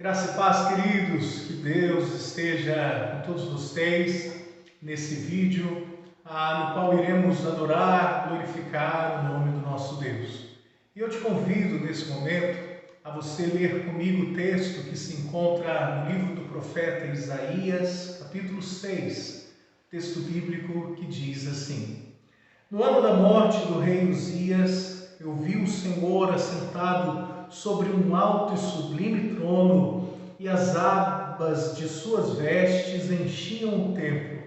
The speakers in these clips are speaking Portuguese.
Graça e paz, queridos, que Deus esteja com todos vocês nesse vídeo, no qual iremos adorar, glorificar o nome do nosso Deus. E eu te convido nesse momento a você ler comigo o texto que se encontra no livro do profeta Isaías, capítulo 6, texto bíblico que diz assim: No ano da morte do rei Uzias, eu vi o Senhor assentado sobre um alto e sublime trono, e as abas de suas vestes enchiam o templo.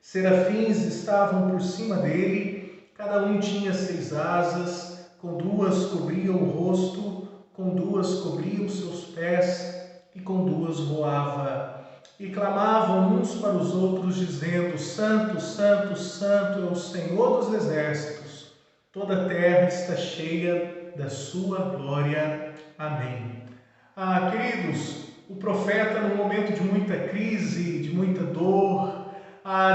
Serafins estavam por cima dele, cada um tinha 6 asas, com 2 cobriam o rosto, com 2 cobriam seus pés, e com 2 voava. E clamavam uns para os outros, dizendo: Santo, Santo, Santo é o Senhor dos exércitos, toda a terra está cheia da sua glória. Amém. Queridos, o profeta, num momento de muita crise, de muita dor,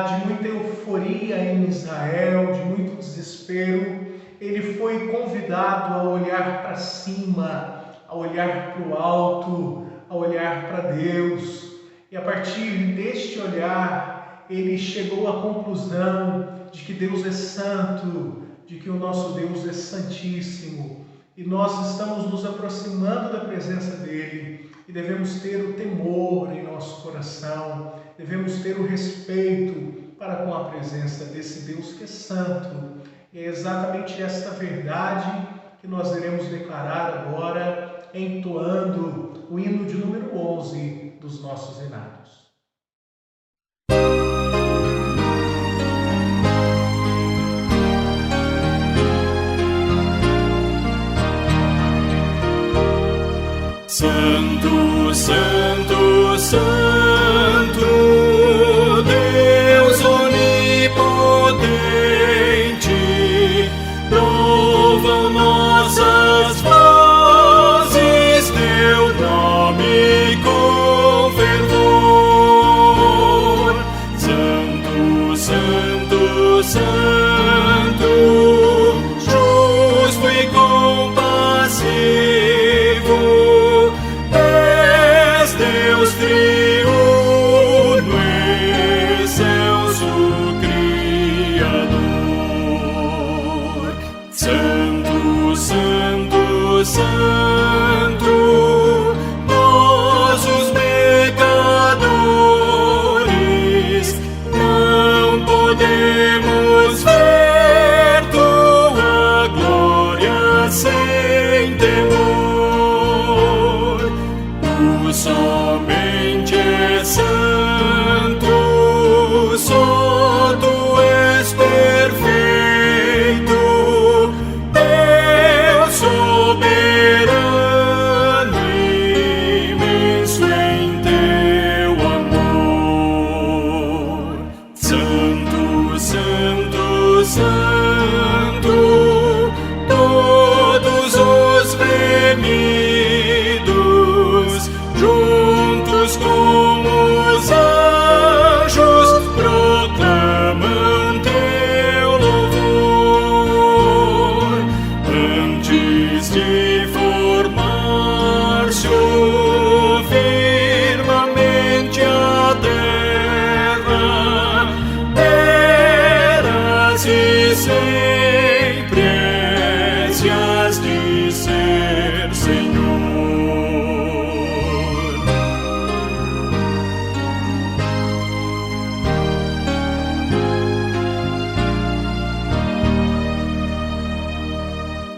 de muita euforia em Israel, de muito desespero, ele foi convidado a olhar para cima, a olhar para o alto, a olhar para Deus. E a partir deste olhar, ele chegou à conclusão de que Deus é santo, de que o nosso Deus é santíssimo. E nós estamos nos aproximando da presença dele e devemos ter o temor em nosso coração, devemos ter o respeito para com a presença desse Deus que é santo. E é exatamente esta verdade que nós iremos declarar agora, entoando o hino de número 11 dos nossos hinários. Santo, Santo, Santo, Deus onipotente, louvam nossas vozes teu nome com fervor. Santo, Santo, Santo, justo e compassivo, Deus triunfante,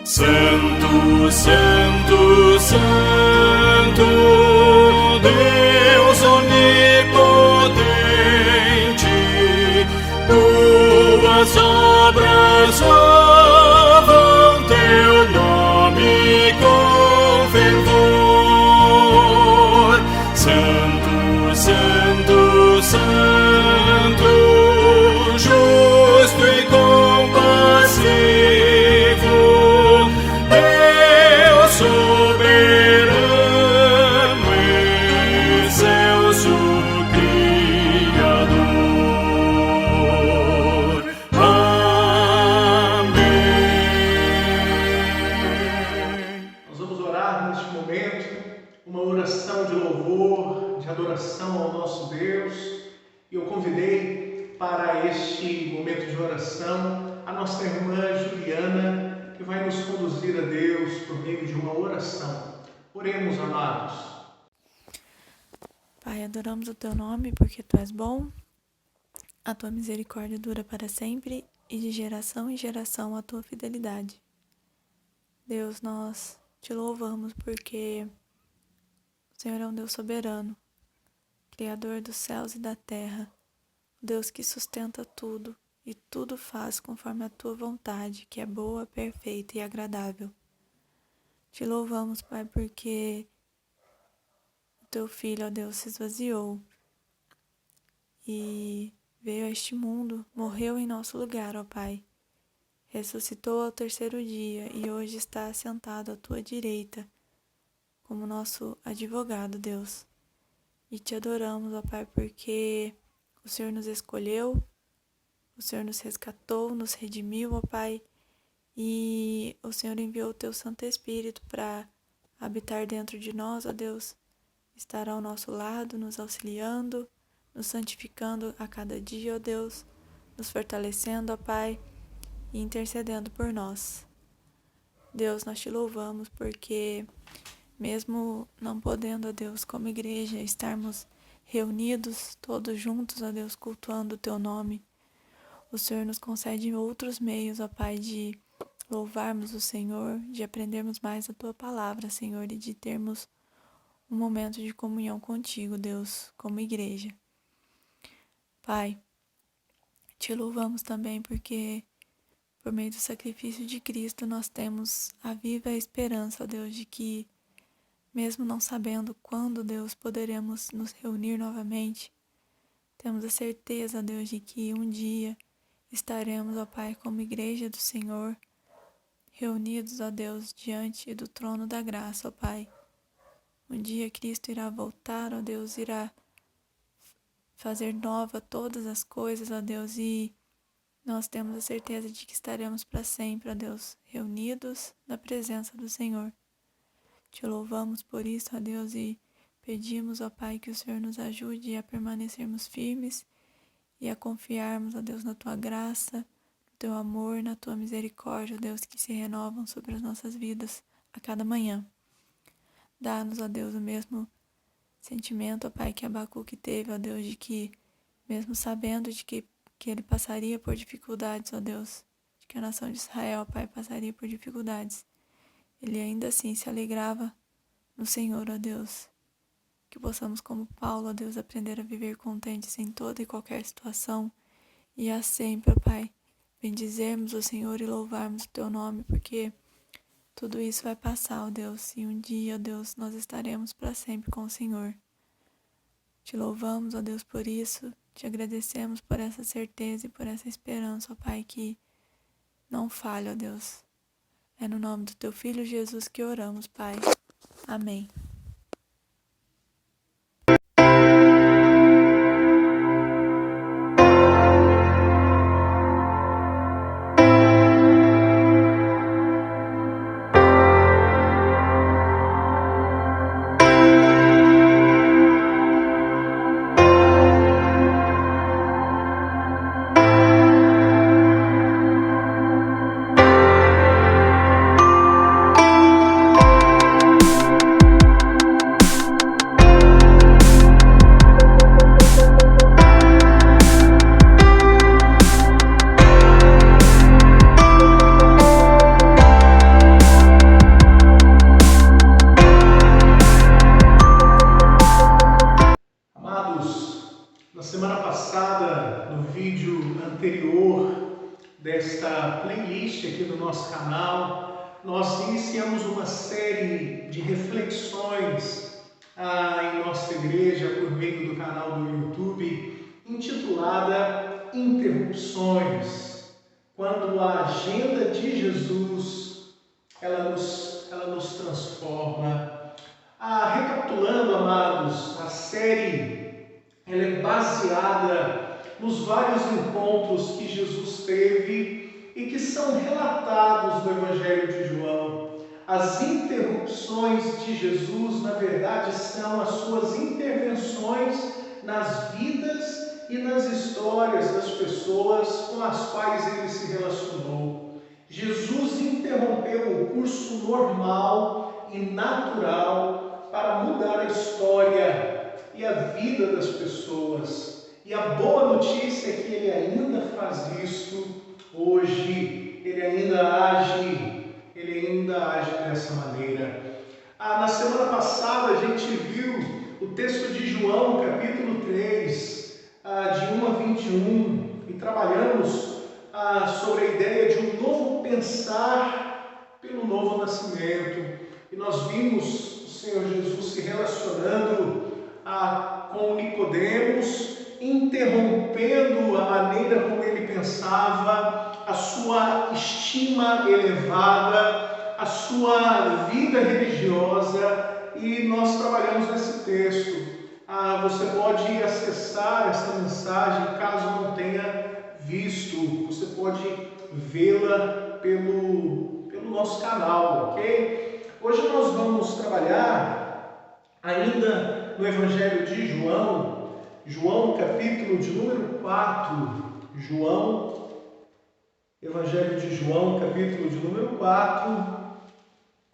Santo, Santo, Santo, Deus onipotente, tuas obras louvam teu nome com fervor. Santo, Santo, Santo, justo e compassivo, Deus soberano, excelso Criador. Amém. Nós vamos orar neste momento, uma oração de louvor, de adoração ao nosso Deus. E eu convidei para este momento de oração a nossa irmã Juliana, que vai nos conduzir a Deus por meio de uma oração. Oremos, amados. Pai, adoramos o Teu nome porque Tu és bom, a Tua misericórdia dura para sempre e de geração em geração a Tua fidelidade. Deus, nós Te louvamos porque o Senhor é um Deus soberano, Criador dos céus e da terra, Deus que sustenta tudo e tudo faz conforme a Tua vontade, que é boa, perfeita e agradável. Te louvamos, Pai, porque o Teu Filho, ó Deus, se esvaziou e veio a este mundo, morreu em nosso lugar, ó Pai. Ressuscitou ao terceiro dia e hoje está assentado à Tua direita como nosso advogado, Deus. E Te adoramos, ó Pai, porque o Senhor nos escolheu, o Senhor nos resgatou, nos redimiu, ó Pai, e o Senhor enviou o Teu Santo Espírito para habitar dentro de nós, ó Deus, estar ao nosso lado, nos auxiliando, nos santificando a cada dia, ó Deus, nos fortalecendo, ó Pai, e intercedendo por nós. Deus, nós Te louvamos porque mesmo não podendo, ó Deus, como igreja, estarmos reunidos todos juntos, ó Deus, cultuando o Teu nome, o Senhor nos concede outros meios, ó Pai, de louvarmos o Senhor, de aprendermos mais a Tua palavra, Senhor, e de termos um momento de comunhão contigo, Deus, como igreja. Pai, Te louvamos também porque por meio do sacrifício de Cristo nós temos a viva esperança, ó Deus, de que mesmo não sabendo quando, Deus, poderemos nos reunir novamente, temos a certeza, Deus, de que um dia estaremos, ó Pai, como igreja do Senhor, reunidos, ó Deus, diante do trono da graça, ó Pai. Um dia Cristo irá voltar, ó Deus, irá fazer nova todas as coisas, ó Deus, e nós temos a certeza de que estaremos para sempre, ó Deus, reunidos na presença do Senhor. Te louvamos por isso, ó Deus, e pedimos, ó Pai, que o Senhor nos ajude a permanecermos firmes e a confiarmos, ó Deus, na Tua graça, no Teu amor, na Tua misericórdia, ó Deus, que se renovam sobre as nossas vidas a cada manhã. Dá-nos, ó Deus, o mesmo sentimento, ó Pai, que Abacuque teve, ó Deus, de que, mesmo sabendo de que ele passaria por dificuldades, ó Deus, de que a nação de Israel, ó Pai, passaria por dificuldades, ele ainda assim se alegrava no Senhor, ó Deus. Que possamos, como Paulo, ó Deus, aprender a viver contentes em toda e qualquer situação e a sempre, ó Pai, bendizermos o Senhor e louvarmos o Teu nome, porque tudo isso vai passar, ó Deus, e um dia, ó Deus, nós estaremos para sempre com o Senhor. Te louvamos, ó Deus, por isso, te agradecemos por essa certeza e por essa esperança, ó Pai, que não falha, ó Deus. É no nome do Teu Filho Jesus que oramos, Pai. Amém. assiste aqui do nosso canal, nós iniciamos uma série de reflexões em nossa igreja por meio do canal do YouTube, intitulada Interrupções, quando a agenda de Jesus ela nos transforma. Recapitulando, amados, a série ela é baseada nos vários encontros que Jesus teve e que são relatados no Evangelho de João. As interrupções de Jesus, na verdade, são as suas intervenções nas vidas e nas histórias das pessoas com as quais ele se relacionou. Jesus interrompeu o curso normal e natural para mudar a história e a vida das pessoas. E a boa notícia é que ele ainda faz isso hoje. Ele ainda age dessa maneira. Na semana passada a gente viu o texto de João, capítulo 3, de 1 a 21, e trabalhamos sobre a ideia de um novo pensar pelo novo nascimento. E nós vimos o Senhor Jesus se relacionando com Nicodemos, interrompendo a maneira como ele pensava, a sua estima elevada, a sua vida religiosa, e nós trabalhamos nesse texto. Você pode acessar essa mensagem caso não tenha visto, você pode vê-la pelo nosso canal, ok? Hoje nós vamos trabalhar ainda no Evangelho de João, capítulo de número 4. Evangelho de João, capítulo de número 4.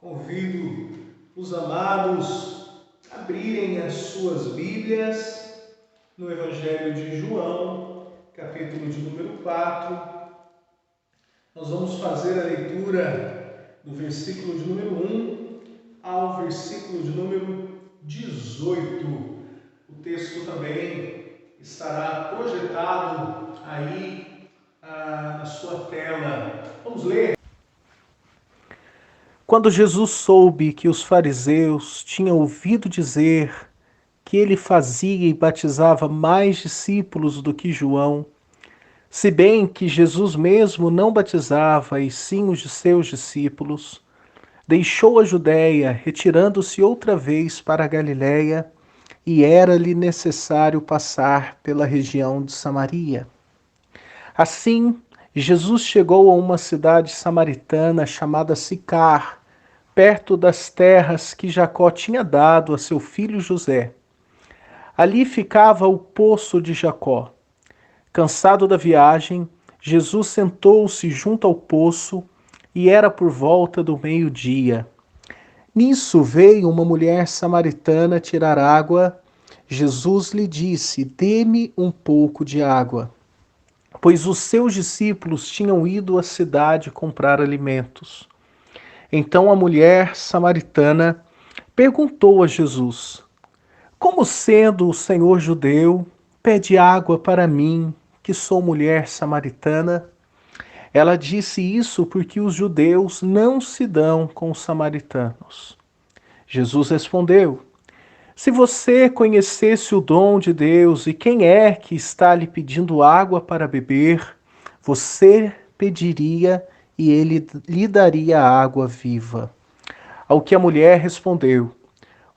Convido os amados a abrirem as suas Bíblias no Evangelho de João, capítulo de número 4. Nós vamos fazer a leitura do versículo de número 1 ao versículo de número 18. O texto também estará projetado aí na sua tela. Vamos ler. Quando Jesus soube que os fariseus tinham ouvido dizer que ele fazia e batizava mais discípulos do que João, se bem que Jesus mesmo não batizava, e sim os de seus discípulos, deixou a Judéia, retirando-se outra vez para a Galiléia, e era-lhe necessário passar pela região de Samaria. Assim, Jesus chegou a uma cidade samaritana chamada Sicar, perto das terras que Jacó tinha dado a seu filho José. Ali ficava o poço de Jacó. Cansado da viagem, Jesus sentou-se junto ao poço e era por volta do meio-dia. Nisso veio uma mulher samaritana tirar água. Jesus lhe disse: "Dê-me um pouco de água", pois os seus discípulos tinham ido à cidade comprar alimentos. Então a mulher samaritana perguntou a Jesus: "Como sendo o Senhor judeu, pede água para mim, que sou mulher samaritana?" Ela disse isso porque os judeus não se dão com os samaritanos. Jesus respondeu: "Se você conhecesse o dom de Deus e quem é que está lhe pedindo água para beber, você pediria e ele lhe daria água viva." Ao que a mulher respondeu: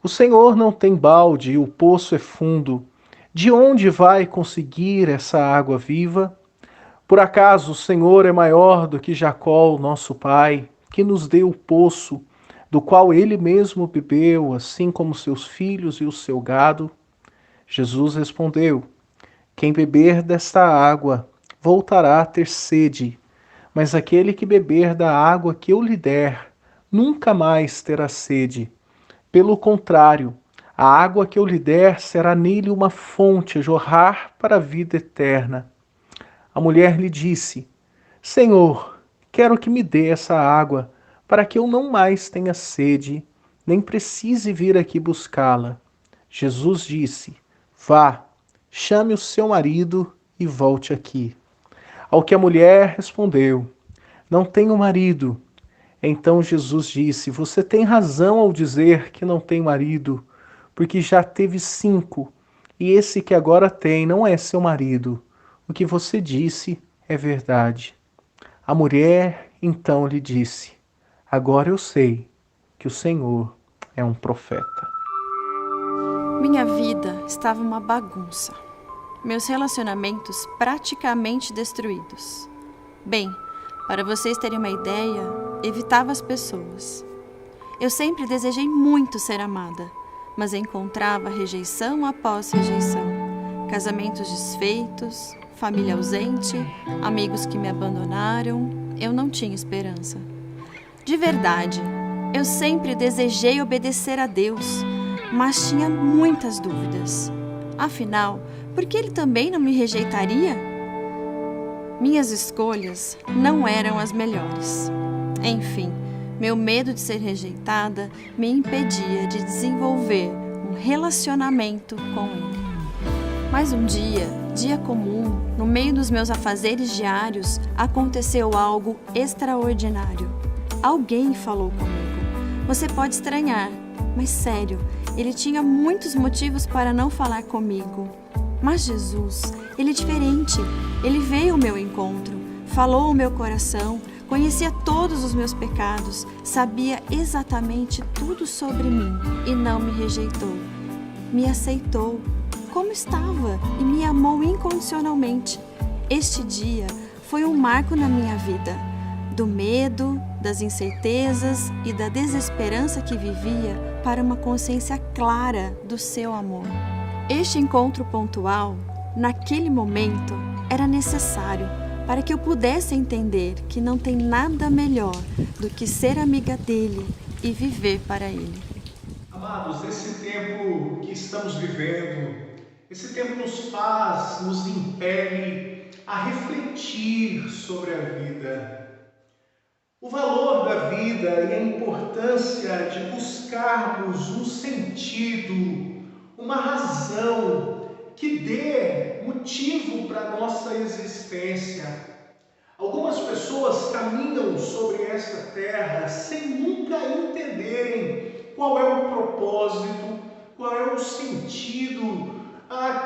"O Senhor não tem balde e o poço é fundo. De onde vai conseguir essa água viva? Por acaso o Senhor é maior do que Jacó, nosso pai, que nos deu o poço, do qual ele mesmo bebeu, assim como seus filhos e o seu gado?" Jesus respondeu: "Quem beber desta água voltará a ter sede, mas aquele que beber da água que eu lhe der, nunca mais terá sede. Pelo contrário, a água que eu lhe der será nele uma fonte a jorrar para a vida eterna." A mulher lhe disse: "Senhor, quero que me dê essa água, para que eu não mais tenha sede, nem precise vir aqui buscá-la." Jesus disse: "Vá, chame o seu marido e volte aqui." Ao que a mulher respondeu: não tenho marido. Então Jesus disse: Você tem razão ao dizer que não tem marido, porque já teve 5, e esse que agora tem não é seu marido. O que você disse é verdade. A mulher então lhe disse: Agora eu sei que o Senhor é um profeta. Minha vida estava uma bagunça. Meus relacionamentos praticamente destruídos. Bem, para vocês terem uma ideia, evitava as pessoas. Eu sempre desejei muito ser amada, mas encontrava rejeição após rejeição. Casamentos desfeitos, família ausente, amigos que me abandonaram. Eu não tinha esperança. De verdade, eu sempre desejei obedecer a Deus, mas tinha muitas dúvidas. Afinal, por que Ele também não me rejeitaria? Minhas escolhas não eram as melhores. Enfim, meu medo de ser rejeitada me impedia de desenvolver um relacionamento com Ele. Mas um dia comum, no meio dos meus afazeres diários, aconteceu algo extraordinário. Alguém falou comigo. Você pode estranhar, mas sério, Ele tinha muitos motivos para não falar comigo. Mas Jesus, Ele é diferente. Ele veio ao meu encontro, falou ao meu coração, conhecia todos os meus pecados, sabia exatamente tudo sobre mim e não me rejeitou. Me aceitou como estava e me amou incondicionalmente. Este dia foi um marco na minha vida. Do medo, das incertezas e da desesperança que vivia para uma consciência clara do seu amor. Este encontro pontual, naquele momento, era necessário para que eu pudesse entender que não tem nada melhor do que ser amiga dele e viver para ele. Amados, esse tempo que estamos vivendo, esse tempo nos impele a refletir sobre a vida. O valor da vida e a importância de buscarmos um sentido, uma razão que dê motivo para a nossa existência. Algumas pessoas caminham sobre esta terra sem nunca entenderem qual é o propósito, qual é o sentido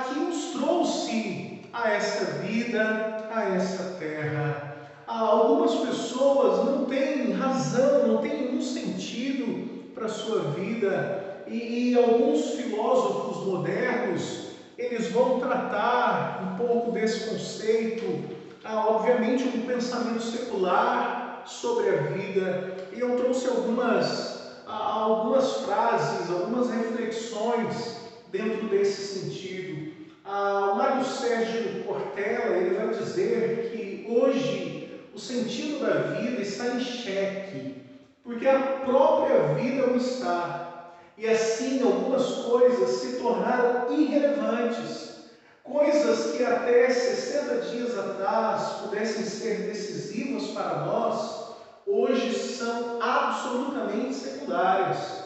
que nos trouxe a esta vida, a esta terra. Algumas pessoas não têm razão, não têm nenhum sentido para a sua vida e alguns filósofos modernos, eles vão tratar um pouco desse conceito, obviamente um pensamento secular sobre a vida, e eu trouxe algumas frases, algumas reflexões dentro desse sentido. O Mário Sérgio Cortella, ele vai dizer que hoje o sentido da vida está em xeque, porque a própria vida o está. E assim algumas coisas se tornaram irrelevantes. Coisas que até 60 dias atrás pudessem ser decisivas para nós, hoje são absolutamente secundárias.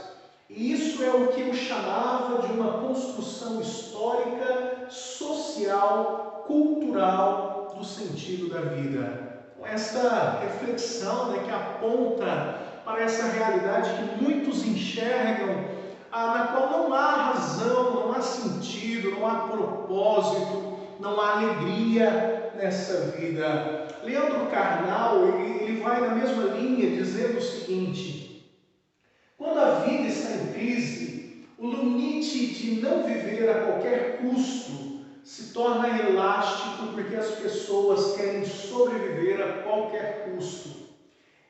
E isso é o que eu chamava de uma construção histórica, social, cultural do sentido da vida. Com esta reflexão, que aponta para essa realidade que muitos enxergam, na qual não há razão, não há sentido, não há propósito, não há alegria nessa vida. Leandro Carnal, ele vai na mesma linha dizendo o seguinte: quando a vida está em crise, o limite de não viver a qualquer custo se torna elástico porque as pessoas querem sobreviver a qualquer custo.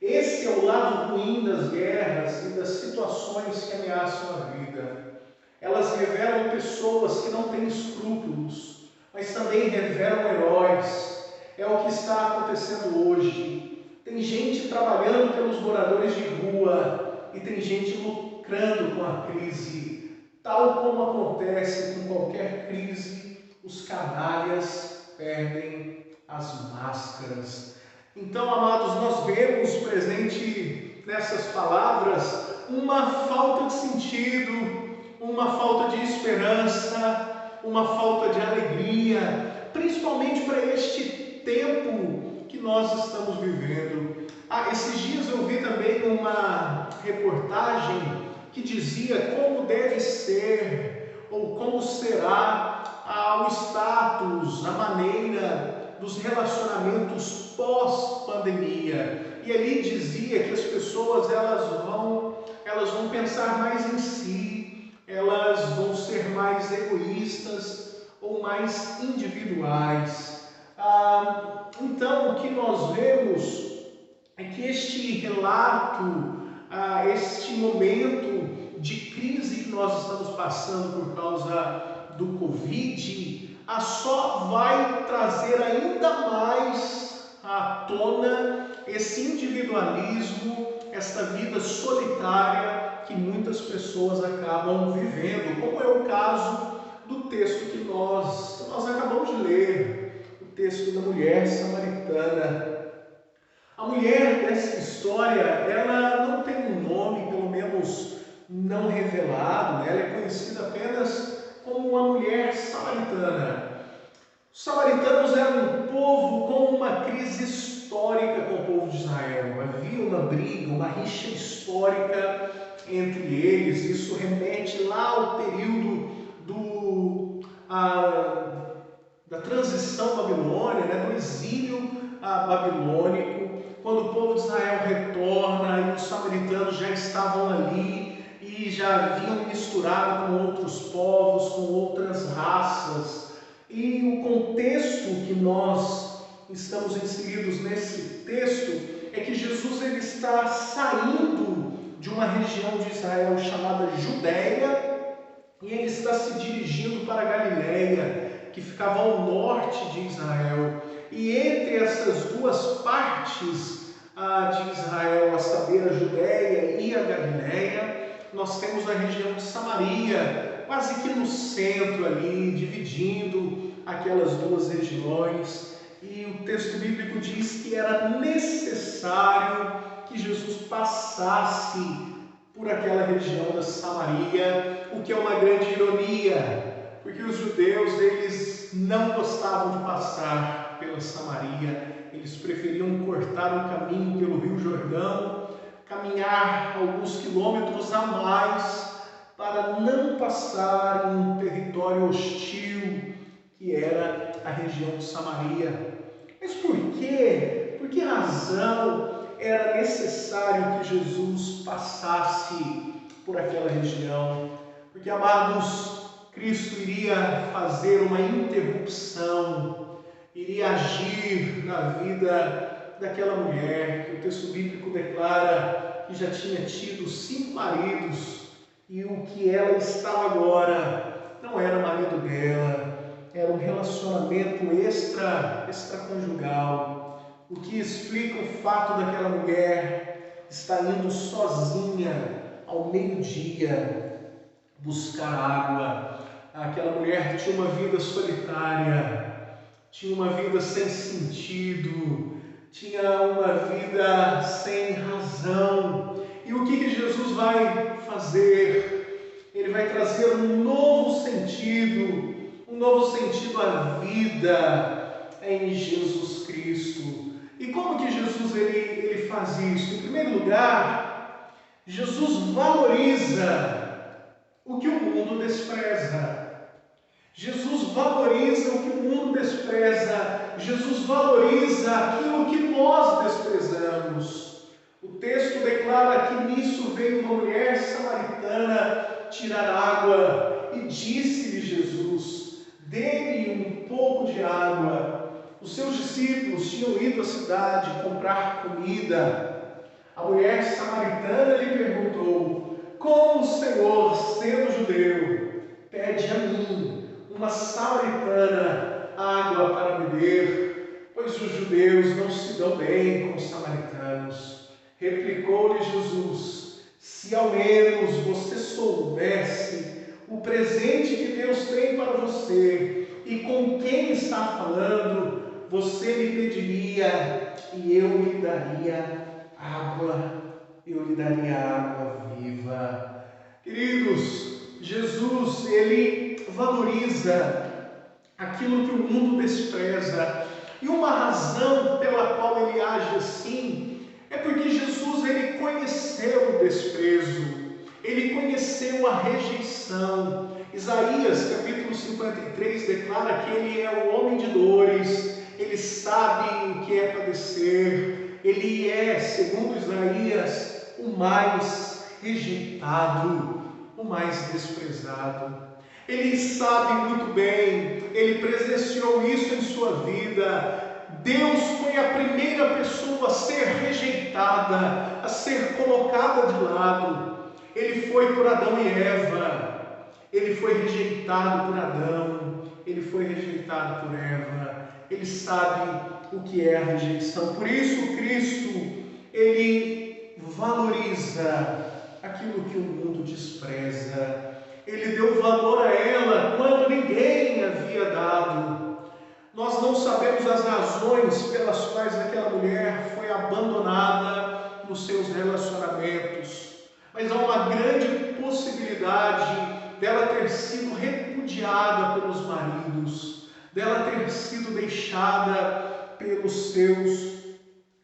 Esse é o lado ruim das guerras e das situações que ameaçam a vida. Elas revelam pessoas que não têm escrúpulos, mas também revelam heróis. É o que está acontecendo hoje. Tem gente trabalhando pelos moradores de rua e tem gente lucrando com a crise. Tal como acontece com qualquer crise, os canalhas perdem as máscaras. Então, amados, nós vemos presente nessas palavras uma falta de sentido, uma falta de esperança, uma falta de alegria, principalmente para este tempo que nós estamos vivendo. Esses dias eu vi também uma reportagem que dizia como deve ser ou como será o status, a maneira dos relacionamentos pós-pandemia. E ali dizia que as pessoas elas vão pensar mais em si, elas vão ser mais egoístas ou mais individuais. Então, o que nós vemos é que este relato, este momento de crise que nós estamos passando por causa do Covid, só vai trazer ainda mais à tona esse individualismo, essa vida solitária que muitas pessoas acabam vivendo, como é o caso do texto que nós acabamos de ler, o texto da mulher samaritana. A mulher dessa história, ela não tem um nome, pelo menos não revelado, ela é conhecida apenas como uma mulher samaritana. Os samaritanos eram um povo com uma crise histórica com o povo de Israel. Havia uma briga, uma rixa histórica entre eles. Isso remete lá ao período da transição babilônica, do exílio babilônico, quando o povo de Israel retorna e os samaritanos já estavam ali e já haviam misturado com outros povos, com outras raças. E o contexto que nós estamos inseridos nesse texto é que Jesus ele está saindo de uma região de Israel chamada Judéia e ele está se dirigindo para Galiléia, que ficava ao norte de Israel. E entre essas duas partes de Israel, a saber, a Judéia e a Galiléia, nós temos a região de Samaria, quase que no centro ali, dividindo aquelas duas regiões. E o texto bíblico diz que era necessário que Jesus passasse por aquela região da Samaria, o que é uma grande ironia, porque os judeus eles não gostavam de passar pela Samaria, eles preferiam cortar o caminho pelo Rio Jordão, caminhar alguns quilômetros a mais para não passar em um território hostil que era a região de Samaria. Mas por quê? Por que razão era necessário que Jesus passasse por aquela região? Porque, amados, Cristo iria fazer uma interrupção, iria agir na vida daquela mulher, que o texto bíblico declara que já tinha tido 5 maridos, e o que ela estava agora não era marido dela, era um relacionamento extraconjugal, o que explica o fato daquela mulher estar indo sozinha ao meio-dia buscar água. Aquela mulher tinha uma vida solitária, tinha uma vida sem sentido, tinha uma vida sem razão. E o que Jesus vai fazer? Ele vai trazer um novo sentido à vida em Jesus Cristo. E como que Jesus ele faz isso? Em primeiro lugar, Jesus valoriza o que o mundo despreza. Jesus valoriza o que o mundo despreza. Jesus valoriza aquilo que nós desprezamos. O texto declara que nisso veio uma mulher samaritana tirar água e disse-lhe Jesus: dê-me um pouco de água. Os seus discípulos tinham ido à cidade comprar comida. A mulher samaritana lhe perguntou: como o Senhor, sendo judeu, pede a mim, uma samaritana, água para beber? Pois os judeus não se dão bem com os samaritanos. Replicou-lhe Jesus: se ao menos você soubesse o presente que Deus tem para você e com quem está falando, você me pediria e eu lhe daria água, viva. Queridos, Jesus, ele valoriza aquilo que o mundo despreza. E uma razão pela qual ele age assim É porque Jesus, ele conheceu o desprezo, ele conheceu a rejeição. Isaías, capítulo 53, declara que ele é o homem de dores, ele sabe o que é padecer, ele é, segundo Isaías, o mais rejeitado, o mais desprezado. Ele sabe muito bem, ele presenciou isso em sua vida. Deus foi a primeira pessoa a ser rejeitada, a ser colocada de lado. Ele foi por Adão e Eva, ele foi rejeitado por Adão, ele foi rejeitado por Eva. Ele sabe o que é a rejeição. Por isso Cristo, ele valoriza aquilo que o mundo despreza. Ele deu valor a ela quando ninguém havia dado. Nós não sabemos as razões pelas quais aquela mulher foi abandonada nos seus relacionamentos, mas há uma grande possibilidade dela ter sido repudiada pelos maridos, dela ter sido deixada pelos seus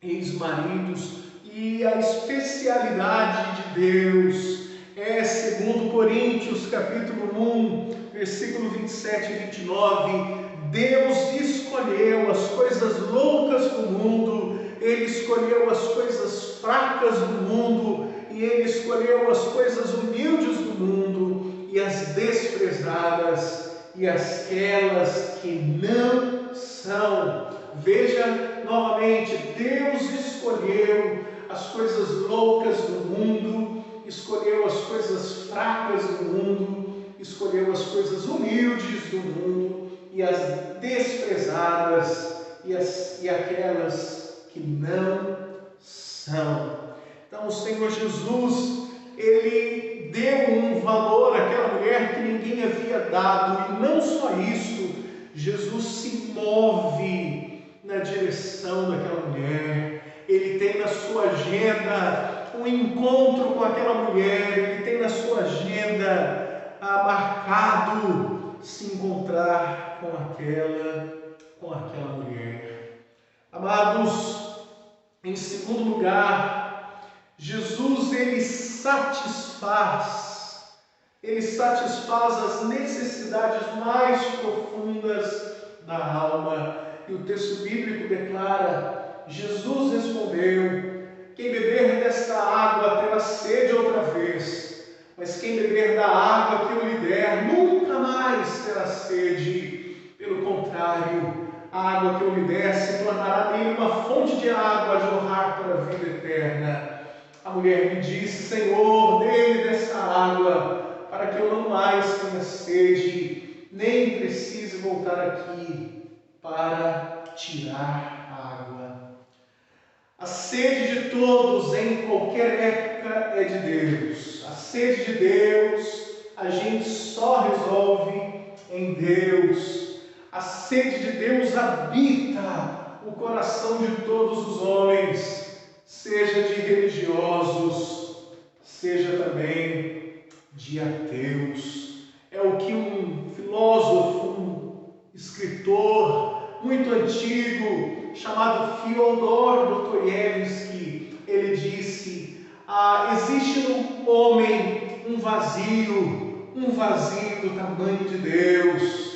ex-maridos. E a especialidade de Deus é, segundo Coríntios, capítulo 1, versículo 27 e 29, Deus escolheu as coisas loucas do mundo, Ele escolheu as coisas fracas do mundo, e Ele escolheu as coisas humildes do mundo, e as desprezadas, e aquelas que não são. Veja novamente, Deus escolheu as coisas loucas do mundo, escolheu as coisas fracas do mundo, escolheu as coisas humildes do mundo, e as desprezadas, e aquelas que não são. Então o Senhor Jesus, Ele deu um valor àquela mulher que ninguém havia dado, e não só isso, Jesus se move na direção daquela mulher. Ele tem na sua agenda um encontro com aquela mulher, ele tem na sua agenda marcado se encontrar com aquela mulher. Amados, em segundo lugar, Jesus, ele satisfaz as necessidades mais profundas da alma. E o texto bíblico declara: Jesus respondeu: quem beber desta água terá sede outra vez, mas quem beber da água que eu lhe der nunca mais terá sede. Pelo contrário, a água que eu lhe der se tornará nele uma fonte de água a jorrar para a vida eterna. A mulher me disse: Senhor, dê-me dessa água, para que eu não mais tenha sede, nem precise voltar aqui para tirar água. A sede de todos em qualquer época é de Deus. A sede de Deus a gente só resolve em Deus. A sede de Deus habita o coração de todos os homens, seja de religiosos, seja também de ateus. É o que um filósofo, um escritor muito antigo, chamado Fyodor Dostoiévski, ele disse: existe no homem um vazio do tamanho de Deus.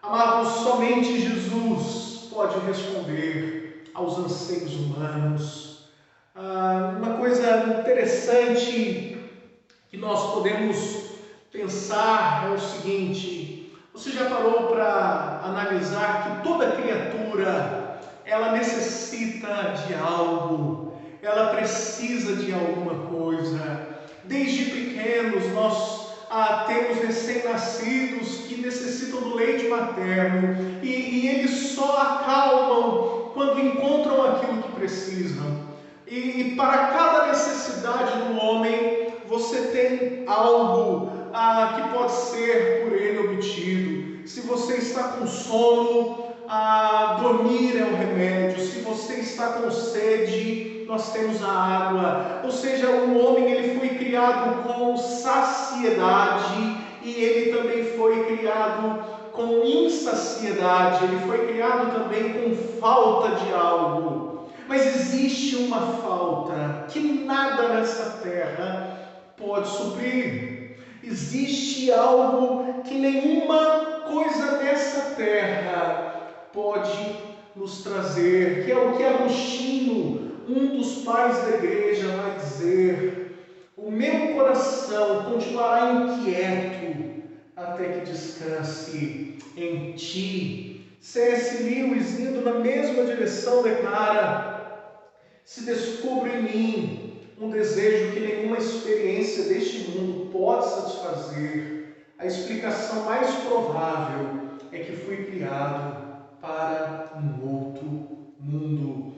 Amados, somente Jesus pode responder aos anseios humanos. Uma coisa interessante que nós podemos pensar é o seguinte: você já parou para analisar que toda criatura, ela necessita de algo, ela precisa de alguma coisa. Desde pequenos nós temos recém-nascidos que necessitam do leite materno e eles só acalmam quando encontram aquilo que precisam. E para cada necessidade do homem, você tem algo que pode ser por ele obtido. Se você está com sono, dormir é o remédio. Se você está com sede, nós temos a água. Ou seja, o homem ele foi criado com saciedade e ele também foi criado com insaciedade. Ele foi criado também com falta de algo. Mas existe uma falta que nada nessa terra pode suprir. Existe algo que nenhuma coisa nessa terra pode nos trazer, que é o que Agostinho, um dos pais da igreja, vai dizer: o meu coração continuará inquieto até que descanse em ti. C.S. Lewis, indo na mesma direção, declara: se descubro em mim um desejo que nenhuma experiência deste mundo pode satisfazer, a explicação mais provável é que fui criado para um outro mundo.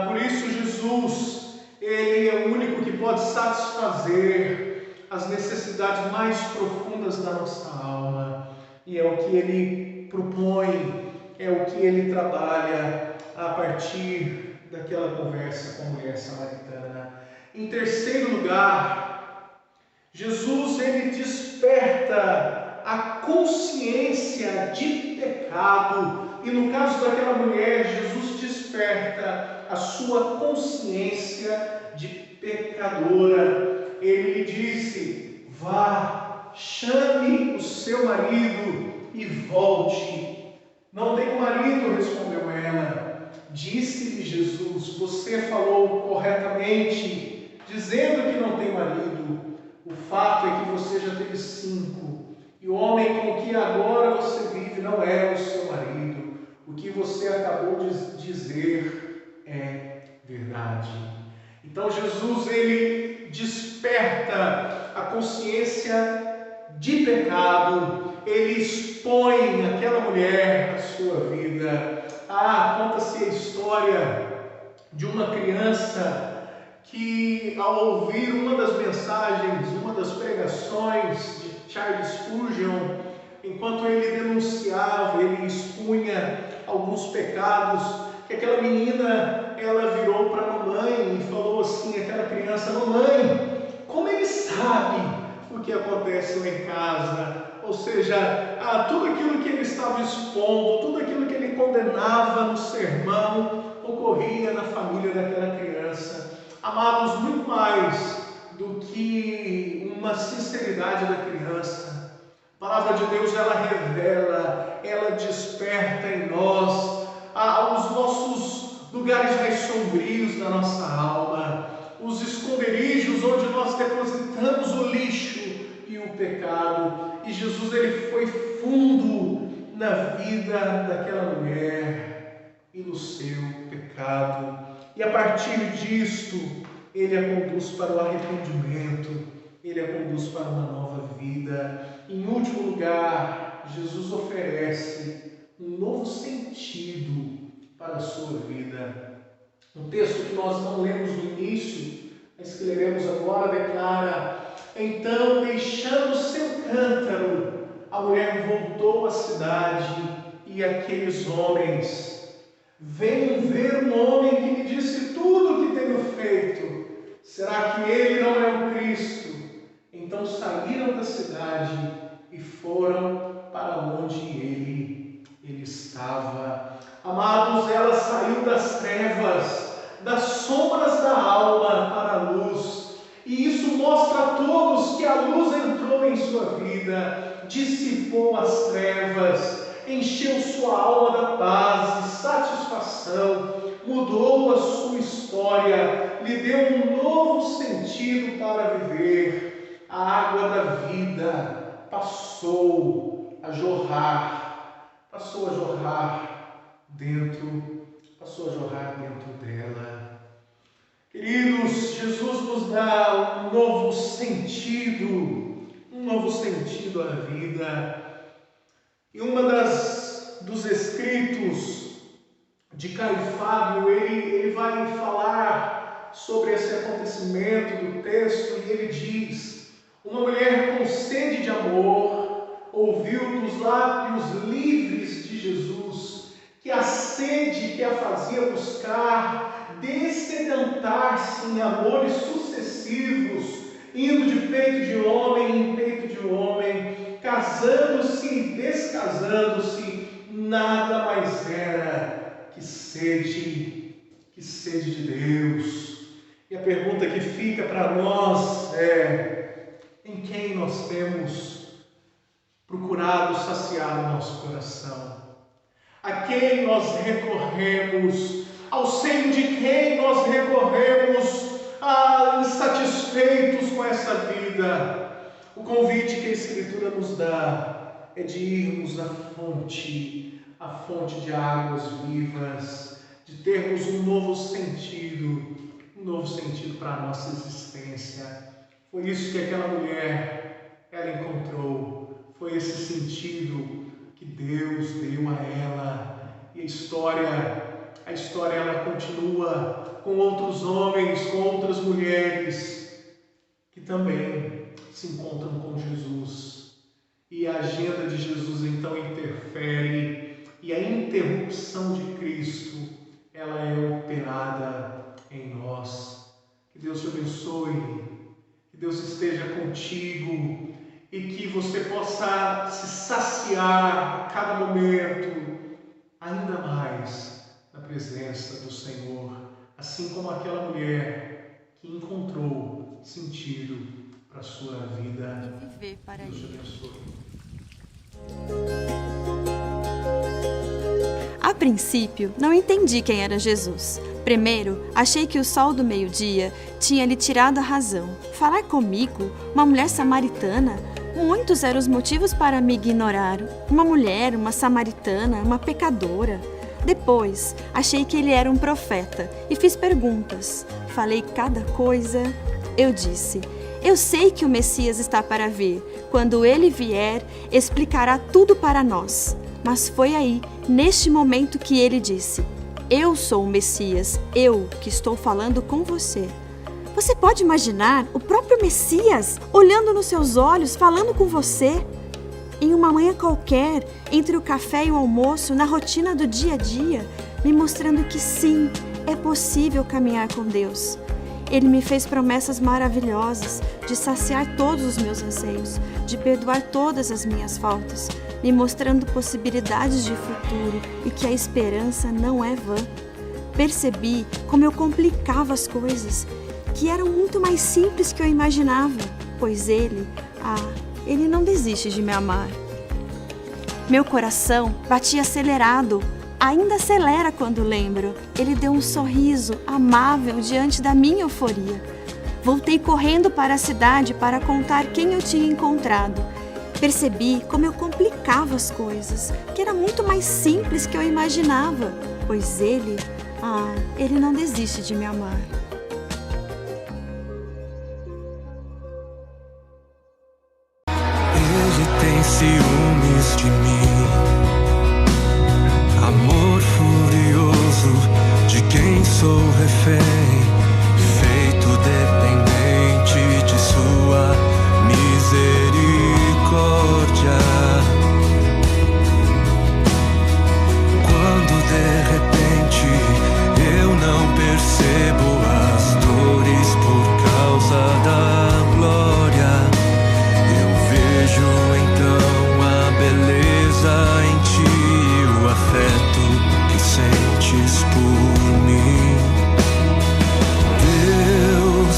Por isso Jesus, Ele é o único que pode satisfazer as necessidades mais profundas da nossa alma. E é o que Ele propõe, é o que Ele trabalha a partir daquela conversa com a mulher samaritana. Em terceiro lugar, Jesus, Ele desperta a consciência de pecado. E no caso daquela mulher, Jesus desperta a sua consciência de pecadora. Ele lhe disse: vá, chame o seu marido e volte. Não tenho marido, respondeu ela. Disse-lhe Jesus: você falou corretamente, dizendo que não tem marido. O fato é que você já teve 5, e o homem com que agora você vive não é o seu marido. O que você acabou de dizer é verdade. Então Jesus, ele desperta a consciência de pecado, ele expõe aquela mulher na sua vida. Conta-se a história de uma criança que, ao ouvir uma das mensagens, uma das pregações de Charles Spurgeon, enquanto ele denunciava, ele expunha alguns pecados, que aquela menina, ela virou para a mamãe e falou assim, aquela criança: mamãe, como ele sabe o que acontece lá em casa? Ou seja, tudo aquilo que ele estava expondo, tudo aquilo que ele condenava no sermão, ocorria na família daquela criança. Amados, muito mais do que uma sinceridade da criança, a palavra de Deus, ela revela, ela desperta em nós os nossos lugares mais sombrios da nossa alma, os esconderijos onde nós depositamos o lixo e o pecado. E Jesus, ele foi fundo na vida daquela mulher e no seu pecado. E a partir disto, ele a conduz para o arrependimento, ele a conduz para uma nova vida. Em último lugar, Jesus oferece um novo sentido para a sua vida. Um texto que nós não lemos no início, mas que leremos agora, declara: então, deixando seu cântaro, a mulher voltou à cidade, e aqueles homens: venham ver um homem que me disse tudo o que tenho feito. Será que ele não é o Cristo? Então saíram da cidade e foram para onde ele estava. Amados, ela saiu das trevas, das sombras da alma para a luz. E isso mostra a todos que a luz entrou em sua vida, dissipou as trevas, encheu sua alma da paz e satisfação, mudou a sua história, lhe deu um novo sentido para viver. A água da vida passou a jorrar dentro dela. Queridos, Jesus nos dá um novo sentido à vida. E dos escritos de Caio Fábio, ele vai falar sobre esse acontecimento do texto, e ele diz: uma mulher com sede de amor ouviu dos lábios livres de Jesus que a sede que a fazia buscar, dessedentar-se em amores sucessivos, indo de peito de homem em peito de homem, casando-se e descasando-se, nada mais era que sede Que sede de Deus. E a pergunta que fica para nós é: em quem nós temos procurado saciar o nosso coração? A quem nós recorremos? Ao seio de quem nós recorremos, insatisfeitos com essa vida? O convite que a Escritura nos dá é de irmos à fonte de águas vivas, de termos um novo sentido para a nossa existência. Foi isso que aquela mulher, ela encontrou, foi esse sentido que Deus deu a ela. E a história ela continua com outros homens, com outras mulheres que também se encontram com Jesus. E a agenda de Jesus então interfere, e a interrupção de Cristo, ela é operada em nós. Que Deus te abençoe, que Deus esteja contigo e que você possa se saciar a cada momento ainda mais na presença do Senhor, assim como aquela mulher que encontrou sentido para a sua vida. Viver para Deus te Ele. abençoe. A princípio, não entendi quem era Jesus. Primeiro, achei que o sol do meio-dia tinha lhe tirado a razão. Falar comigo, uma mulher samaritana? Muitos eram os motivos para me ignorar. Uma mulher, uma samaritana, uma pecadora. Depois, achei que ele era um profeta e fiz perguntas. Falei cada coisa. Eu disse: eu sei que o Messias está para vir. Quando ele vier, explicará tudo para nós. Mas foi aí, neste momento, que ele disse: eu sou o Messias, eu que estou falando com você. Você pode imaginar o próprio Messias olhando nos seus olhos, falando com você? Em uma manhã qualquer, entre o café e o almoço, na rotina do dia a dia, me mostrando que sim, é possível caminhar com Deus. Ele me fez promessas maravilhosas de saciar todos os meus anseios, de perdoar todas as minhas faltas, me mostrando possibilidades de futuro e que a esperança não é vã. Percebi como eu complicava as coisas, que eram muito mais simples que eu imaginava, pois Ele não desiste de me amar. Meu coração batia acelerado, ainda acelera quando lembro. Ele deu um sorriso amável diante da minha euforia. Voltei correndo para a cidade para contar quem eu tinha encontrado. Percebi como eu complicava as coisas, que era muito mais simples que eu imaginava, pois Ele não desiste de me amar. Ele tem ciúmes de mim, amor furioso de quem sou refém, feito dependente de sua misericórdia. Quando de repente eu não percebo as dores por causa da glória, vejo então a beleza em ti, o afeto que sentes por mim. Deus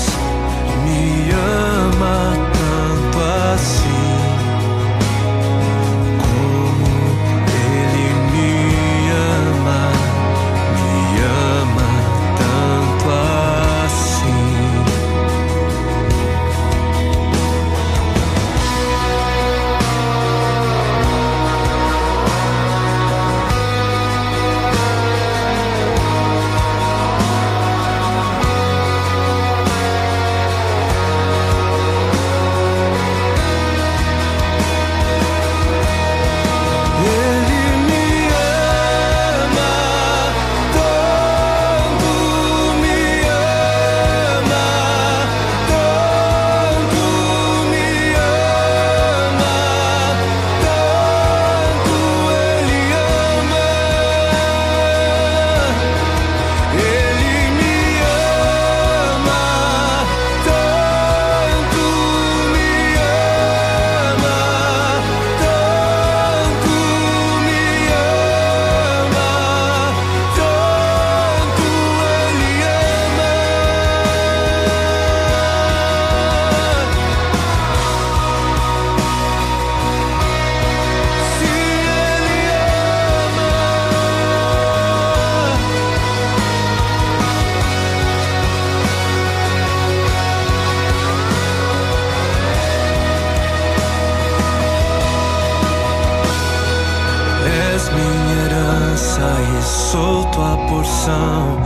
sou tua porção,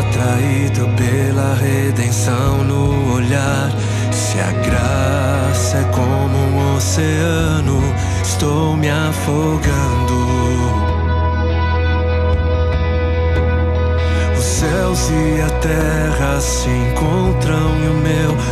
atraído pela redenção no olhar. Se a graça é como um oceano, estou me afogando. Os céus e a terra se encontram e o meu